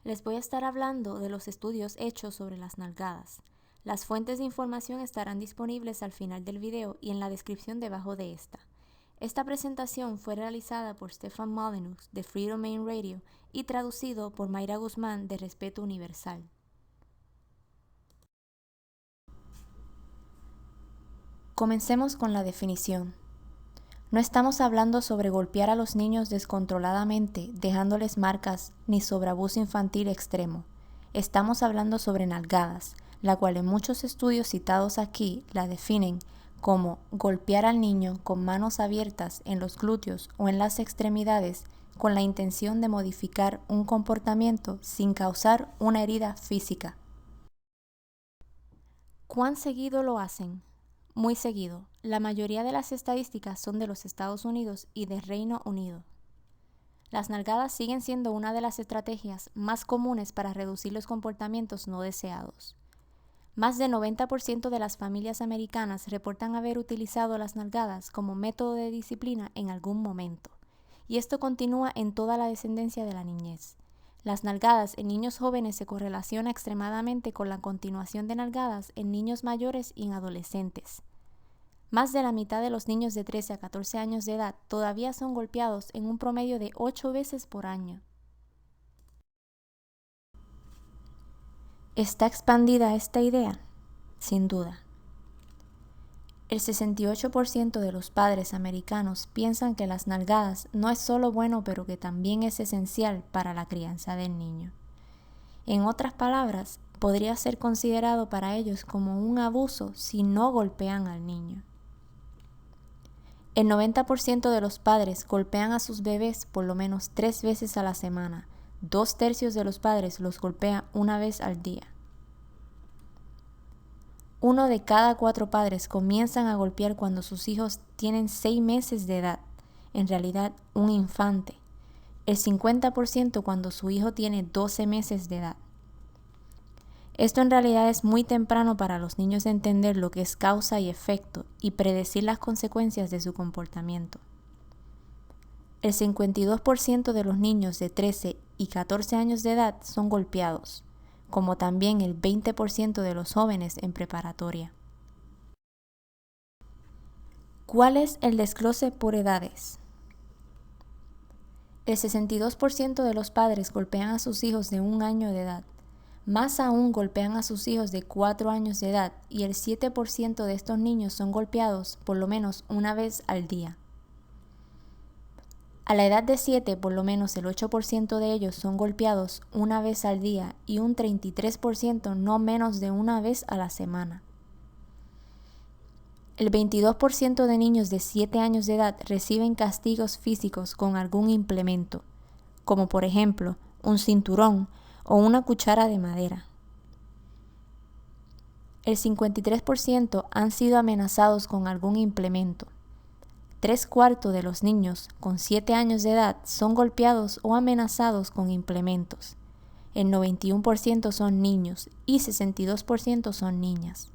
Les voy a estar hablando de los estudios hechos sobre las nalgadas. Las fuentes de información estarán disponibles al final del video y en la descripción debajo de esta. Esta presentación fue realizada por Stefan Molyneux de Free Domain Radio y traducido por Mayra Guzmán de Respeto Universal. Comencemos con la definición. No estamos hablando sobre golpear a los niños descontroladamente, dejándoles marcas, ni sobre abuso infantil extremo. Estamos hablando sobre nalgadas, la cual en muchos estudios citados aquí la definen como golpear al niño con manos abiertas en los glúteos o en las extremidades con la intención de modificar un comportamiento sin causar una herida física. ¿Cuán seguido lo hacen? Muy seguido. La mayoría de las estadísticas son de los Estados Unidos y de Reino Unido. Las nalgadas siguen siendo una de las estrategias más comunes para reducir los comportamientos no deseados. Más del 90% de las familias americanas reportan haber utilizado las nalgadas como método de disciplina en algún momento, y esto continúa en toda la descendencia de la niñez. Las nalgadas en niños jóvenes se correlaciona extremadamente con la continuación de nalgadas en niños mayores y en adolescentes. Más de la mitad de los niños de 13 a 14 años de edad todavía son golpeados en un promedio de 8 veces por año. ¿Está expandida esta idea? Sin duda. El 68% de los padres americanos piensan que las nalgadas no es solo bueno, pero que también es esencial para la crianza del niño. En otras palabras, podría ser considerado para ellos como un abuso si no golpean al niño. El 90% de los padres golpean a sus bebés por lo menos 3 veces a la semana. 2/3 de los padres los golpean una vez al día. 1 de cada 4 padres comienzan a golpear cuando sus hijos tienen 6 meses de edad, en realidad un infante. El 50% cuando su hijo tiene 12 meses de edad. Esto en realidad es muy temprano para los niños entender lo que es causa y efecto y predecir las consecuencias de su comportamiento. El 52% de los niños de 13 y 14 años de edad son golpeados, como también el 20% de los jóvenes en preparatoria. ¿Cuál es el desglose por edades? El 62% de los padres golpean a sus hijos de 1 año de edad. Más aún golpean a sus hijos de 4 años de edad y el 7% de estos niños son golpeados por lo menos una vez al día. A la edad de 7, por lo menos el 8% de ellos son golpeados una vez al día y un 33% no menos de una vez a la semana. El 22% de niños de 7 años de edad reciben castigos físicos con algún implemento, como por ejemplo un cinturón o una cuchara de madera. El 53% han sido amenazados con algún implemento. 3/4 de los niños con 7 años de edad son golpeados o amenazados con implementos. El 91% son niños y 62% son niñas.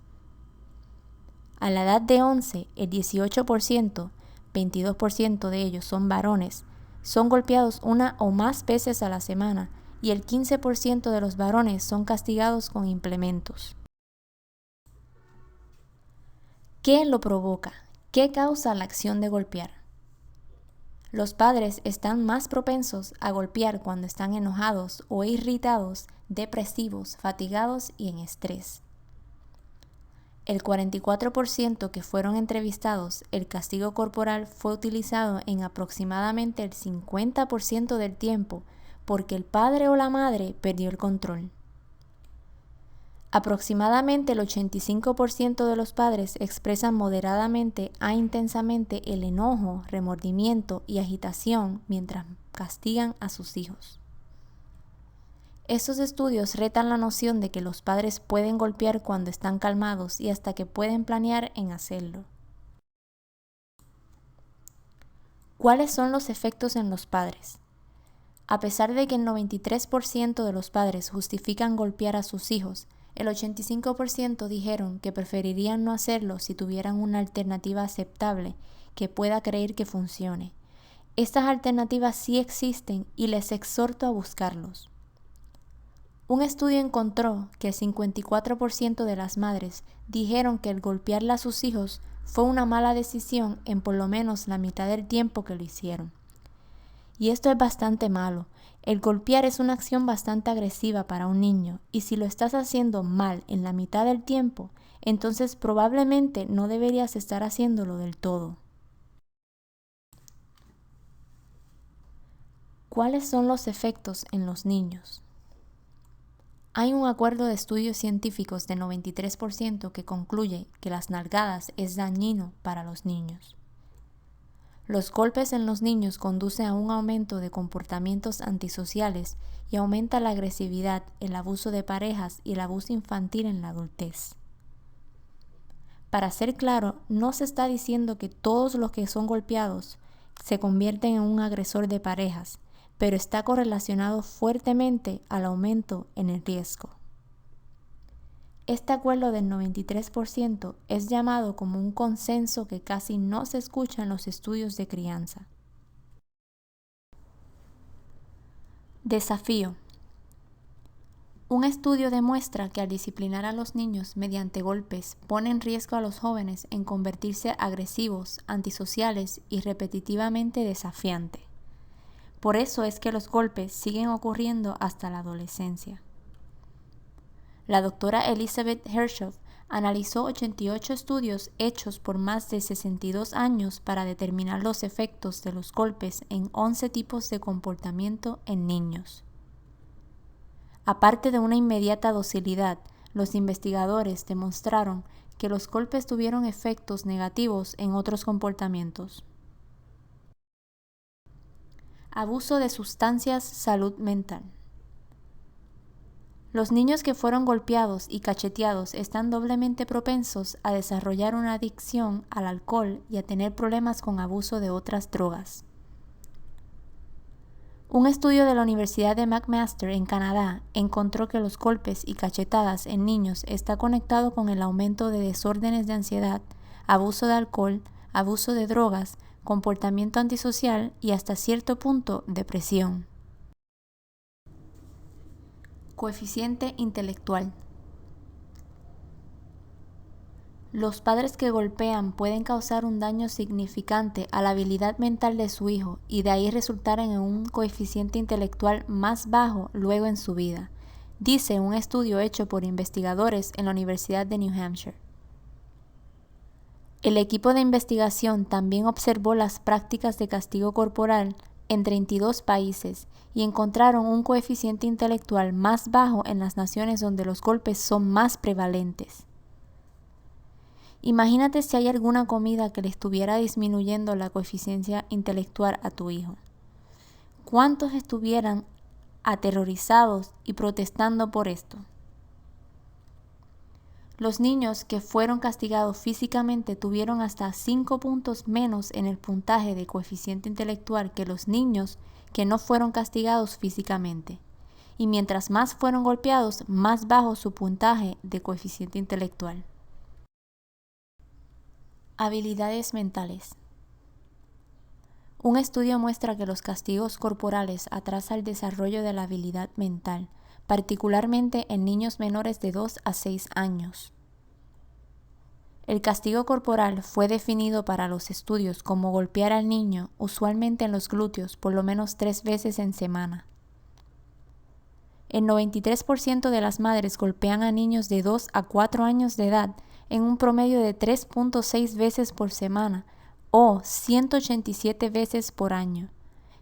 A la edad de 11, el 18%, 22% de ellos son varones, son golpeados 1 o más veces a la semana y el 15% de los varones son castigados con implementos. ¿Qué lo provoca? ¿Qué causa la acción de golpear? Los padres están más propensos a golpear cuando están enojados o irritados, depresivos, fatigados y en estrés. El 44% que fueron entrevistados, el castigo corporal fue utilizado en aproximadamente el 50% del tiempo porque el padre o la madre perdió el control. Aproximadamente el 85% de los padres expresan moderadamente a intensamente el enojo, remordimiento y agitación mientras castigan a sus hijos. Estos estudios retan la noción de que los padres pueden golpear cuando están calmados y hasta que pueden planear en hacerlo. ¿Cuáles son los efectos en los padres? A pesar de que el 93% de los padres justifican golpear a sus hijos, el 85% dijeron que preferirían no hacerlo si tuvieran una alternativa aceptable que pueda creer que funcione. Estas alternativas sí existen y les exhorto a buscarlos. Un estudio encontró que el 54% de las madres dijeron que el golpearle a sus hijos fue una mala decisión en por lo menos la mitad del tiempo que lo hicieron. Y esto es bastante malo. El golpear es una acción bastante agresiva para un niño, y si lo estás haciendo mal en la mitad del tiempo, entonces probablemente no deberías estar haciéndolo del todo. ¿Cuáles son los efectos en los niños? Hay un acuerdo de estudios científicos de 93% que concluye que las nalgadas es dañino para los niños. Los golpes en los niños conducen a un aumento de comportamientos antisociales y aumenta la agresividad, el abuso de parejas y el abuso infantil en la adultez. Para ser claro, no se está diciendo que todos los que son golpeados se convierten en un agresor de parejas, pero está correlacionado fuertemente al aumento en el riesgo. Este acuerdo del 93% es llamado como un consenso que casi no se escucha en los estudios de crianza. Desafío. Un estudio demuestra que al disciplinar a los niños mediante golpes pone en riesgo a los jóvenes en convertirse agresivos, antisociales y repetitivamente desafiantes. Por eso es que los golpes siguen ocurriendo hasta la adolescencia. La doctora Elizabeth Hershoff analizó 88 estudios hechos por más de 62 años para determinar los efectos de los golpes en 11 tipos de comportamiento en niños. Aparte de una inmediata docilidad, los investigadores demostraron que los golpes tuvieron efectos negativos en otros comportamientos. Abuso de sustancias, salud mental. Los niños que fueron golpeados y cacheteados están doblemente propensos a desarrollar una adicción al alcohol y a tener problemas con abuso de otras drogas. Un estudio de la Universidad de McMaster en Canadá encontró que los golpes y cachetadas en niños está conectado con el aumento de desórdenes de ansiedad, abuso de alcohol, abuso de drogas, comportamiento antisocial y hasta cierto punto depresión. Coeficiente intelectual. Los padres que golpean pueden causar un daño significante a la habilidad mental de su hijo y de ahí resultar en un coeficiente intelectual más bajo luego en su vida, dice un estudio hecho por investigadores en la Universidad de New Hampshire. El equipo de investigación también observó las prácticas de castigo corporal en 32 países y encontraron un coeficiente intelectual más bajo en las naciones donde los golpes son más prevalentes. Imagínate si hay alguna comida que le estuviera disminuyendo la coeficiencia intelectual a tu hijo. ¿Cuántos estuvieran aterrorizados y protestando por esto? Los niños que fueron castigados físicamente tuvieron hasta 5 puntos menos en el puntaje de coeficiente intelectual que los niños que no fueron castigados físicamente. Y mientras más fueron golpeados, más bajo su puntaje de coeficiente intelectual. Habilidades mentales. Un estudio muestra que los castigos corporales atrasan el desarrollo de la habilidad mental, particularmente en niños menores de 2 a 6 años. El castigo corporal fue definido para los estudios como golpear al niño, usualmente en los glúteos, por lo menos 3 veces en semana. El 93% de las madres golpean a niños de 2 a 4 años de edad en un promedio de 3.6 veces por semana o 187 veces por año.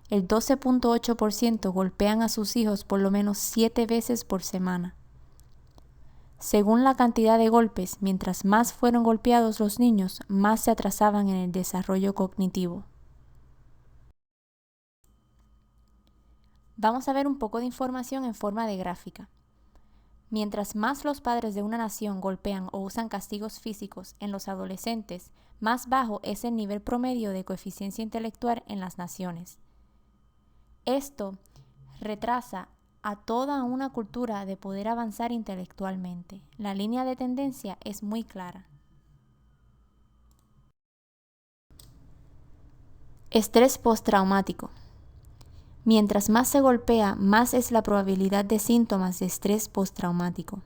El 12.8% golpean a sus hijos por lo menos 7 veces por semana. Según la cantidad de golpes, mientras más fueron golpeados los niños, más se atrasaban en el desarrollo cognitivo. Vamos a ver un poco de información en forma de gráfica. Mientras más los padres de una nación golpean o usan castigos físicos en los adolescentes, más bajo es el nivel promedio de coeficiencia intelectual en las naciones. Esto retrasa a toda una cultura de poder avanzar intelectualmente. La línea de tendencia es muy clara. Estrés postraumático. Mientras más se golpea, más es la probabilidad de síntomas de estrés postraumático.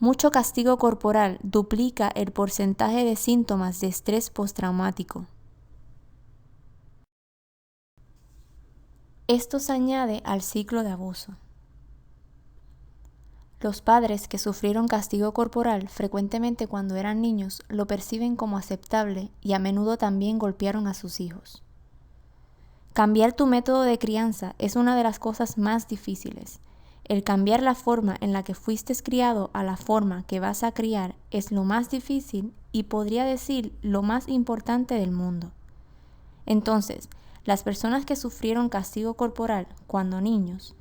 Mucho castigo corporal duplica el porcentaje de síntomas de estrés postraumático. Esto se añade al ciclo de abuso. Los padres que sufrieron castigo corporal frecuentemente cuando eran niños lo perciben como aceptable y a menudo también golpearon a sus hijos. Cambiar tu método de crianza es una de las cosas más difíciles. El cambiar la forma en la que fuiste criado a la forma que vas a criar es lo más difícil y podría decir lo más importante del mundo. Entonces, las personas que sufrieron castigo corporal cuando niños,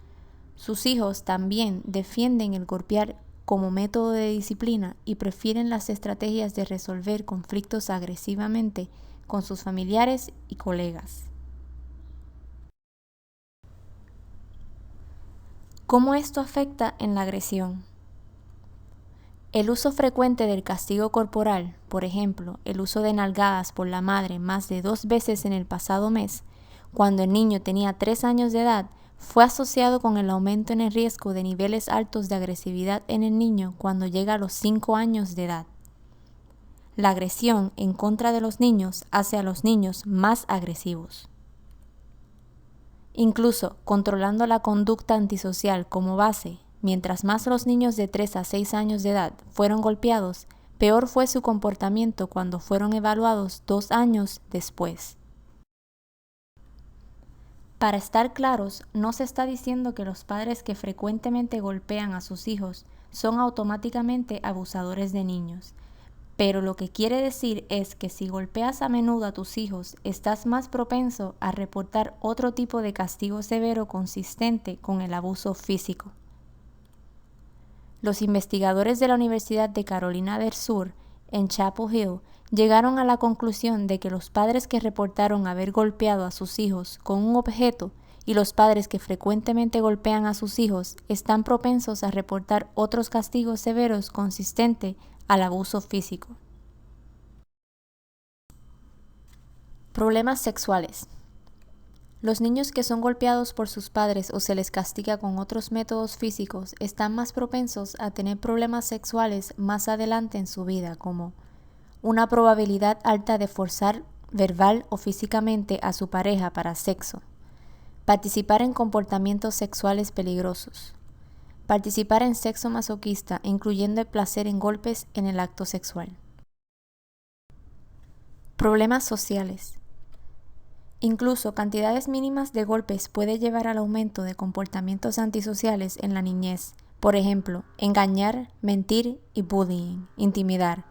sus hijos también defienden el golpear como método de disciplina y prefieren las estrategias de resolver conflictos agresivamente con sus familiares y colegas. ¿Cómo esto afecta en la agresión? El uso frecuente del castigo corporal, por ejemplo, el uso de nalgadas por la madre más de 2 veces en el pasado mes, cuando el niño tenía 3 años de edad, fue asociado con el aumento en el riesgo de niveles altos de agresividad en el niño cuando llega a los 5 años de edad. La agresión en contra de los niños hace a los niños más agresivos. Incluso controlando la conducta antisocial como base, mientras más los niños de 3 a 6 años de edad fueron golpeados, peor fue su comportamiento cuando fueron evaluados 2 años después. Para estar claros, no se está diciendo que los padres que frecuentemente golpean a sus hijos son automáticamente abusadores de niños, pero lo que quiere decir es que si golpeas a menudo a tus hijos, estás más propenso a reportar otro tipo de castigo severo consistente con el abuso físico. Los investigadores de la Universidad de Carolina del Sur, en Chapel Hill, llegaron a la conclusión de que los padres que reportaron haber golpeado a sus hijos con un objeto y los padres que frecuentemente golpean a sus hijos están propensos a reportar otros castigos severos consistentes al abuso físico. Problemas sexuales. Los niños que son golpeados por sus padres o se les castiga con otros métodos físicos están más propensos a tener problemas sexuales más adelante en su vida, como una probabilidad alta de forzar verbal o físicamente a su pareja para sexo, participar en comportamientos sexuales peligrosos, participar en sexo masoquista, incluyendo el placer en golpes en el acto sexual. Problemas sociales. Incluso cantidades mínimas de golpes puede llevar al aumento de comportamientos antisociales en la niñez, por ejemplo, engañar, mentir y bullying, intimidar.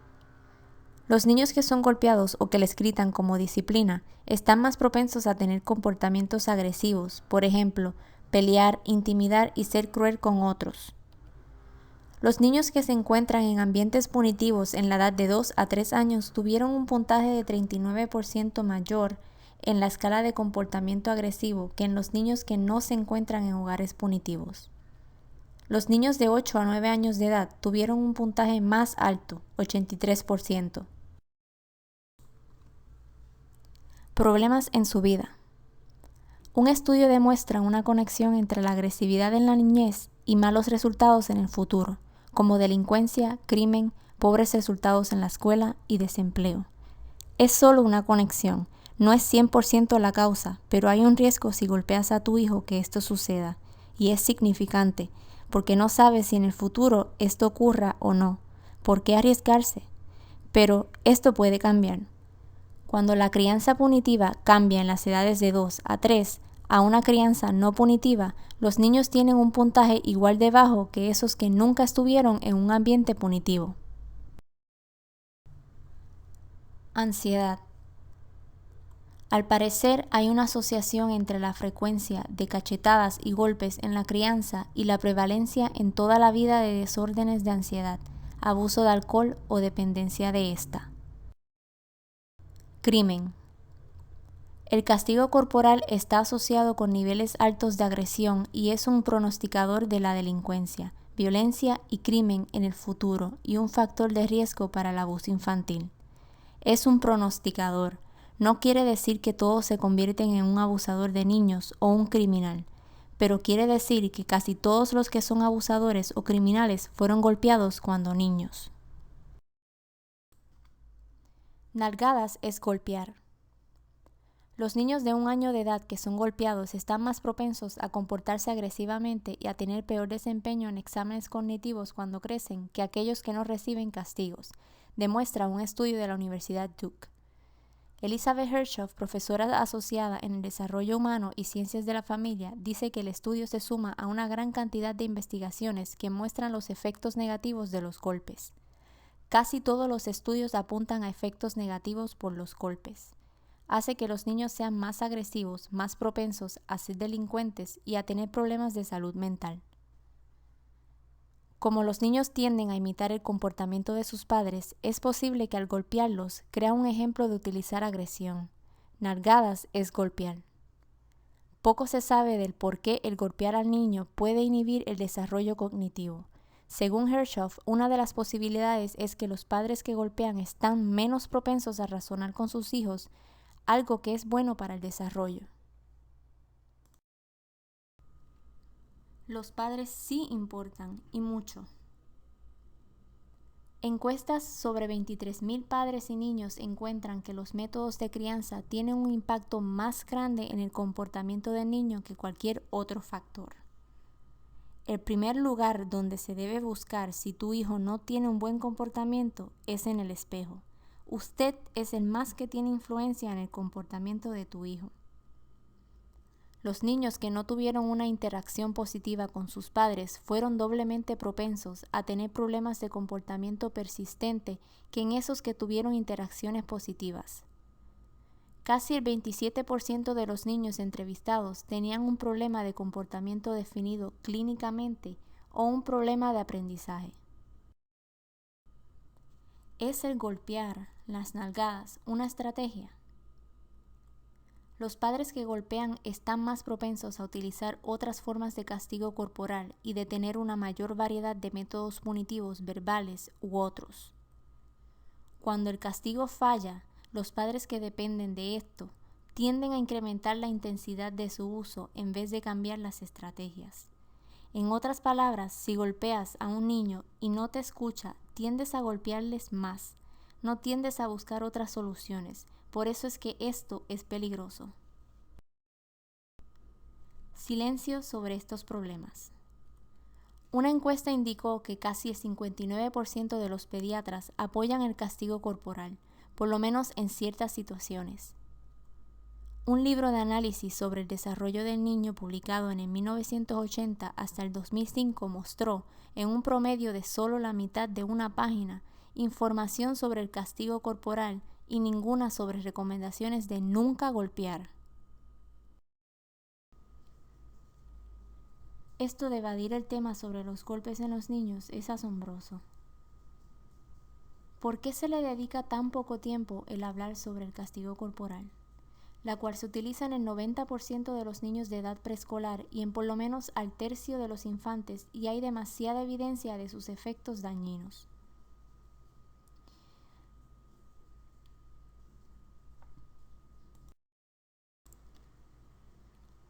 Los niños que son golpeados o que les gritan como disciplina están más propensos a tener comportamientos agresivos, por ejemplo, pelear, intimidar y ser cruel con otros. Los niños que se encuentran en ambientes punitivos en la edad de 2 a 3 años tuvieron un puntaje de 39% mayor en la escala de comportamiento agresivo que en los niños que no se encuentran en hogares punitivos. Los niños de 8 a 9 años de edad tuvieron un puntaje más alto, 83%. Problemas en su vida. Un estudio demuestra una conexión entre la agresividad en la niñez y malos resultados en el futuro, como delincuencia, crimen, pobres resultados en la escuela y desempleo. Es solo una conexión. No es 100% la causa, pero hay un riesgo si golpeas a tu hijo que esto suceda, y es significante, porque no sabes si en el futuro esto ocurra o no. ¿Por qué arriesgarse? Pero esto puede cambiar. Cuando la crianza punitiva cambia en las edades de 2 a 3 a una crianza no punitiva, los niños tienen un puntaje igual de bajo que esos que nunca estuvieron en un ambiente punitivo. Ansiedad. Al parecer, hay una asociación entre la frecuencia de cachetadas y golpes en la crianza y la prevalencia en toda la vida de desórdenes de ansiedad, abuso de alcohol o dependencia de esta. Crimen. El castigo corporal está asociado con niveles altos de agresión y es un pronosticador de la delincuencia, violencia y crimen en el futuro y un factor de riesgo para el abuso infantil. Es un pronosticador. No quiere decir que todos se convierten en un abusador de niños o un criminal, pero quiere decir que casi todos los que son abusadores o criminales fueron golpeados cuando niños. Nalgadas es golpear. Los niños de 1 año de edad que son golpeados están más propensos a comportarse agresivamente y a tener peor desempeño en exámenes cognitivos cuando crecen que aquellos que no reciben castigos, demuestra un estudio de la Universidad Duke. Elizabeth Hershoff, profesora asociada en el desarrollo humano y ciencias de la familia, dice que el estudio se suma a una gran cantidad de investigaciones que muestran los efectos negativos de los golpes. Casi todos los estudios apuntan a efectos negativos por los golpes. Hace que los niños sean más agresivos, más propensos a ser delincuentes y a tener problemas de salud mental. Como los niños tienden a imitar el comportamiento de sus padres, es posible que al golpearlos crea un ejemplo de utilizar agresión. Nalgadas es golpear. Poco se sabe del por qué el golpear al niño puede inhibir el desarrollo cognitivo. Según Hershoff, una de las posibilidades es que los padres que golpean están menos propensos a razonar con sus hijos, algo que es bueno para el desarrollo. Los padres sí importan, y mucho. Encuestas sobre 23,000 padres y niños encuentran que los métodos de crianza tienen un impacto más grande en el comportamiento del niño que cualquier otro factor. El primer lugar donde se debe buscar si tu hijo no tiene un buen comportamiento es en el espejo. Usted es el más que tiene influencia en el comportamiento de tu hijo. Los niños que no tuvieron una interacción positiva con sus padres fueron doblemente propensos a tener problemas de comportamiento persistente que en esos que tuvieron interacciones positivas. Casi el 27% de los niños entrevistados tenían un problema de comportamiento definido clínicamente o un problema de aprendizaje. ¿Es el golpear, las nalgadas, una estrategia? Los padres que golpean están más propensos a utilizar otras formas de castigo corporal y de tener una mayor variedad de métodos punitivos verbales u otros. Cuando el castigo falla, los padres que dependen de esto tienden a incrementar la intensidad de su uso en vez de cambiar las estrategias. En otras palabras, si golpeas a un niño y no te escucha, tiendes a golpearles más, no tiendes a buscar otras soluciones. Por eso es que esto es peligroso. Silencio sobre estos problemas. Una encuesta indicó que casi el 59% de los pediatras apoyan el castigo corporal, por lo menos en ciertas situaciones. Un libro de análisis sobre el desarrollo del niño publicado en el 1980 hasta el 2005 mostró, en un promedio de solo la mitad de una página, información sobre el castigo corporal y ninguna sobre recomendaciones de nunca golpear. Esto de evadir el tema sobre los golpes en los niños es asombroso. ¿Por qué se le dedica tan poco tiempo el hablar sobre el castigo corporal, la cual se utiliza en el 90% de los niños de edad preescolar y en por lo menos al tercio de los infantes, y hay demasiada evidencia de sus efectos dañinos?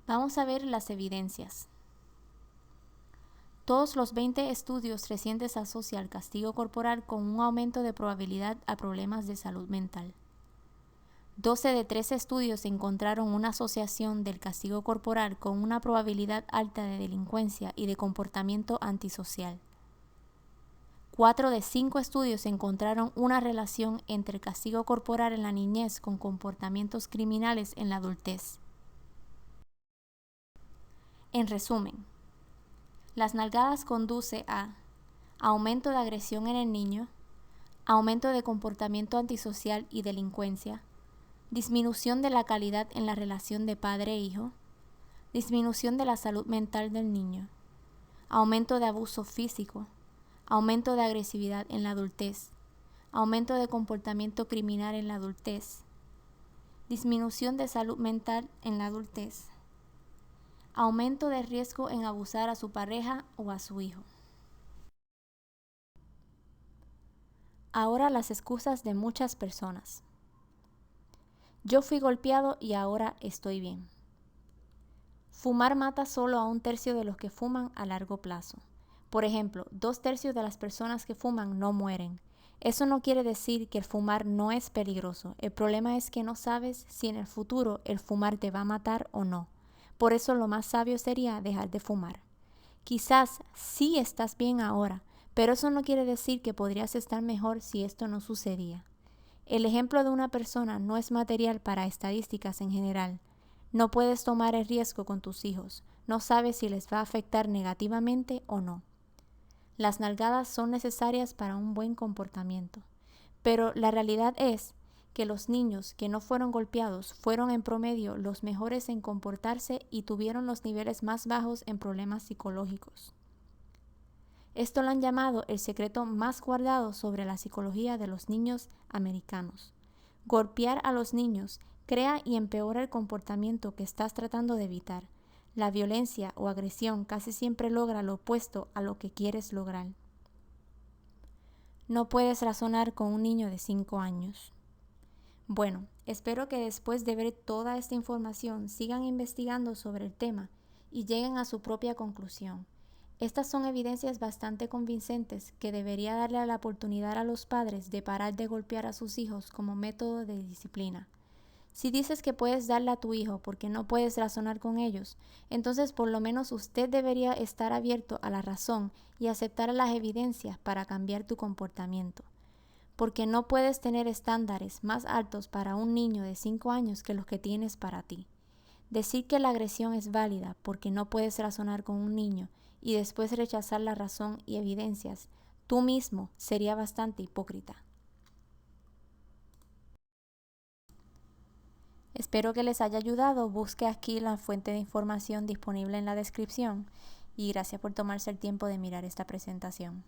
Vamos a ver las evidencias. Todos los 20 estudios recientes asocian el castigo corporal con un aumento de probabilidad a problemas de salud mental. 12 de 13 estudios encontraron una asociación del castigo corporal con una probabilidad alta de delincuencia y de comportamiento antisocial. 4 de 5 estudios encontraron una relación entre el castigo corporal en la niñez con comportamientos criminales en la adultez. En resumen, las nalgadas conduce a aumento de agresión en el niño, aumento de comportamiento antisocial y delincuencia, disminución de la calidad en la relación de padre e hijo, disminución de la salud mental del niño, aumento de abuso físico, aumento de agresividad en la adultez, aumento de comportamiento criminal en la adultez, disminución de salud mental en la adultez, aumento de riesgo en abusar a su pareja o a su hijo. Ahora las excusas de muchas personas. Yo fui golpeado y ahora estoy bien. Fumar mata solo a 1/3 de los que fuman a largo plazo. Por ejemplo, 2/3 de las personas que fuman no mueren. Eso no quiere decir que el fumar no es peligroso. El problema es que no sabes si en el futuro el fumar te va a matar o no. Por eso lo más sabio sería dejar de fumar. Quizás sí estás bien ahora, pero eso no quiere decir que podrías estar mejor si esto no sucedía. El ejemplo de una persona no es material para estadísticas en general. No puedes tomar el riesgo con tus hijos. No sabes si les va a afectar negativamente o no. Las nalgadas son necesarias para un buen comportamiento, pero la realidad es que los niños que no fueron golpeados fueron en promedio los mejores en comportarse y tuvieron los niveles más bajos en problemas psicológicos. Esto lo han llamado el secreto más guardado sobre la psicología de los niños americanos. Golpear a los niños crea y empeora el comportamiento que estás tratando de evitar. La violencia o agresión casi siempre logra lo opuesto a lo que quieres lograr. No puedes razonar con un niño de 5 años. Bueno, espero que después de ver toda esta información sigan investigando sobre el tema y lleguen a su propia conclusión. Estas son evidencias bastante convincentes que debería darle la oportunidad a los padres de parar de golpear a sus hijos como método de disciplina. Si dices que puedes darle a tu hijo porque no puedes razonar con ellos, entonces por lo menos usted debería estar abierto a la razón y aceptar las evidencias para cambiar tu comportamiento. Porque no puedes tener estándares más altos para un niño de 5 años que los que tienes para ti. Decir que la agresión es válida porque no puedes razonar con un niño y después rechazar la razón y evidencias, tú mismo sería bastante hipócrita. Espero que les haya ayudado. Busque aquí la fuente de información disponible en la descripción y gracias por tomarse el tiempo de mirar esta presentación.